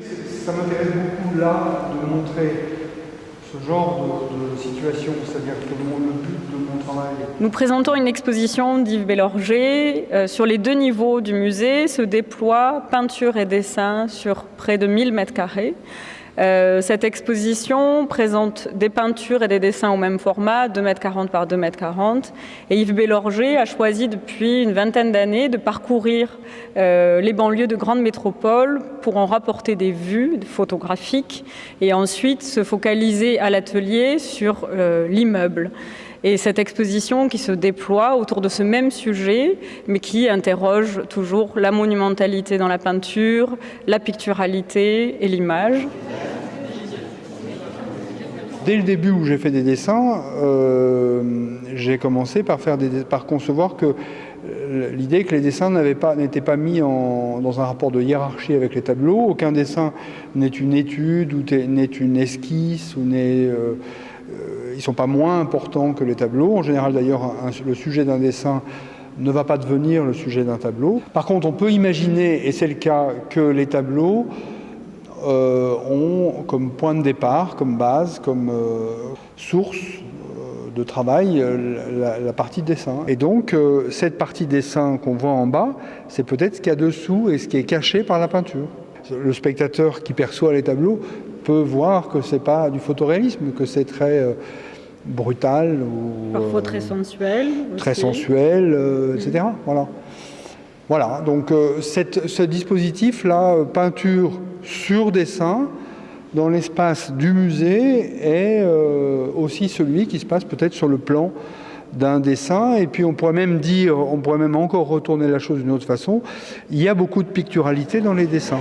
Ça m'intéresse beaucoup là de montrer ce genre de situation, c'est-à-dire que le but de mon travail... Nous présentons une exposition d'Yves Bélorgey. Sur les 2 niveaux du musée se déploient peinture et dessin sur près de 1000 mètres carrés. Cette exposition présente des peintures et des dessins au même format, 2,40 m par 2,40 m. Et Yves Bélorgey a choisi depuis une vingtaine d'années de parcourir les banlieues de grandes métropoles pour en rapporter des vues photographiques et ensuite se focaliser à l'atelier sur l'immeuble. Et cette exposition qui se déploie autour de ce même sujet, mais qui interroge toujours la monumentalité dans la peinture, la picturalité et l'image. Dès le début où j'ai fait des dessins, j'ai commencé par concevoir que l'idée que les dessins n'étaient pas mis dans un rapport de hiérarchie avec les tableaux. Aucun dessin n'est une étude ou n'est une esquisse ou ils ne sont pas moins importants que les tableaux. En général, d'ailleurs, le sujet d'un dessin ne va pas devenir le sujet d'un tableau. Par contre, on peut imaginer, et c'est le cas, que les tableaux ont comme point de départ, comme base, comme source de travail, la partie dessin. Et donc, cette partie dessin qu'on voit en bas, c'est peut-être ce qu'il y a dessous et ce qui est caché par la peinture. Le spectateur qui perçoit les tableaux peut voir que c'est pas du photoréalisme, que c'est très brutal ou parfois très sensuel, très sensuel, etc. Voilà. Donc ce dispositif-là, peinture sur dessin, dans l'espace du musée, est aussi celui qui se passe peut-être sur le plan d'un dessin. Et puis on pourrait même encore retourner la chose d'une autre façon. Il y a beaucoup de picturalité dans les dessins.